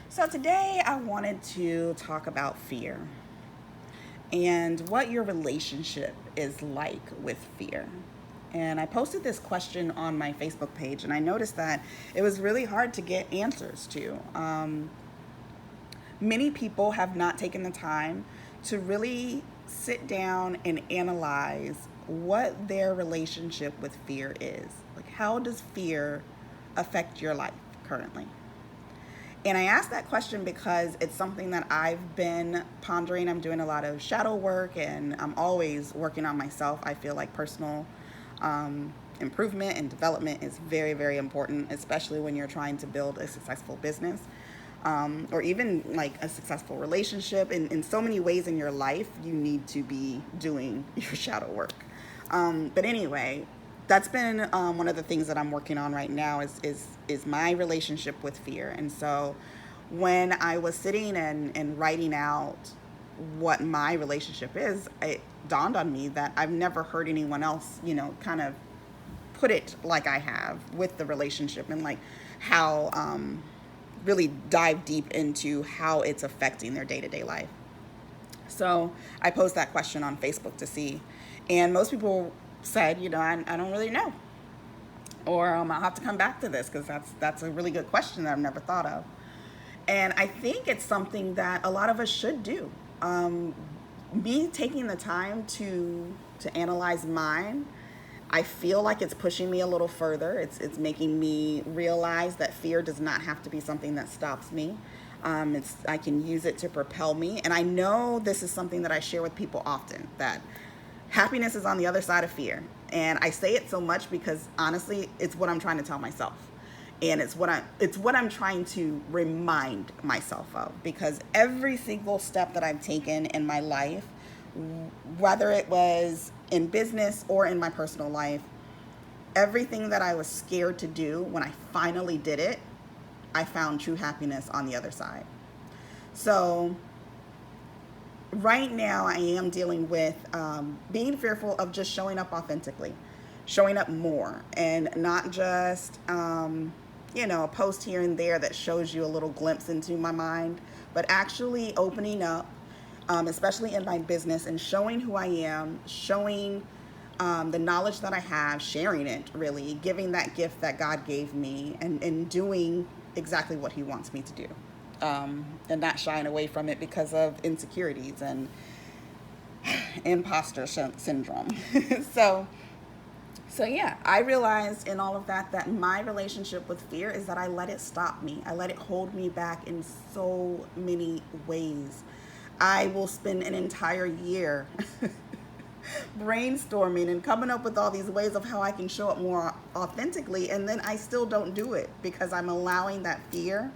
So today I wanted to talk about fear and what your relationship is like with fear. And I posted this question on my Facebook page, and I noticed that it was really hard to get answers to. Many people have not taken the time to really sit down and analyze what their relationship with fear is. Like, how does fear affect your life currently? And I asked that question because it's something that I've been pondering. I'm doing a lot of shadow work and I'm always working on myself. I feel like personal improvement and development is very, very important, especially when you're trying to build a successful business or even like a successful relationship. In so many ways in your life, you need to be doing your shadow work. But anyway, that's been one of the things that I'm working on right now is my relationship with fear. And so when I was sitting and writing out what my relationship is, it dawned on me that I've never heard anyone else, kind of put it like I have with the relationship and like how really dive deep into how it's affecting their day-to-day life. So I posed that question on Facebook to see, and most people said, I don't really know, or I'll have to come back to this because that's a really good question that I've never thought of. And I think it's something that a lot of us should do. Me taking the time to analyze mine, I feel like it's pushing me a little further. It's making me realize that fear does not have to be something that stops me. I can use it to propel me. And I know this is something that I share with people often, that happiness is on the other side of fear. And I say it so much because honestly, it's what I'm trying to tell myself. And it's what I'm trying to remind myself of, because every single step that I've taken in my life, whether it was in business or in my personal life, everything that I was scared to do, when I finally did it, I found true happiness on the other side. So right now I am dealing with being fearful of just showing up authentically, showing up more, and not just a post here and there that shows you a little glimpse into my mind, but actually opening up, especially in my business, and showing who I am, showing the knowledge that I have, sharing it, really giving that gift that God gave me, and doing exactly what He wants me to do, and not shying away from it because of insecurities and imposter syndrome. So yeah, I realized in all of that my relationship with fear is that I let it stop me. I let it hold me back in so many ways. I will spend an entire year brainstorming and coming up with all these ways of how I can show up more authentically, and then I still don't do it because I'm allowing that fear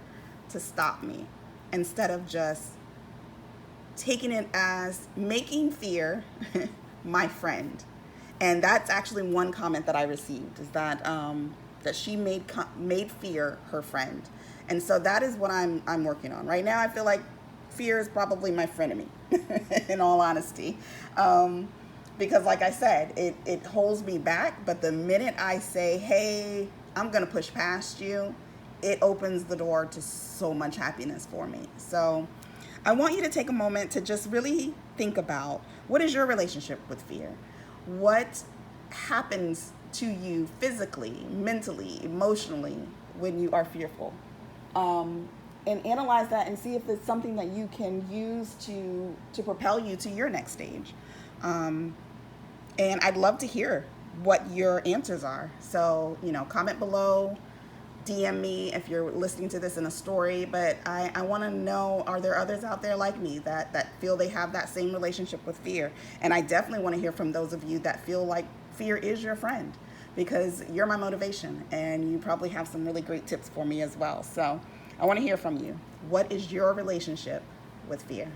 to stop me instead of just taking it as making fear my friend. And that's actually one comment that I received, is that that she made fear her friend. And so that is what I'm working on right now. I feel like fear is probably my frenemy, in all honesty, because like I said, it holds me back. But the minute I say, "Hey, I'm gonna push past you," it opens the door to so much happiness for me. So I want you to take a moment to just really think about, what is your relationship with fear? What happens to you physically, mentally, emotionally when you are fearful? And analyze that and see if it's something that you can use to propel you to your next stage. And I'd love to hear what your answers are. So, comment below, DM me if you're listening to this in a story. But I want to know, are there others out there like me that feel they have that same relationship with fear? And I definitely want to hear from those of you that feel like fear is your friend, because you're my motivation and you probably have some really great tips for me as well. So I want to hear from you. What is your relationship with fear?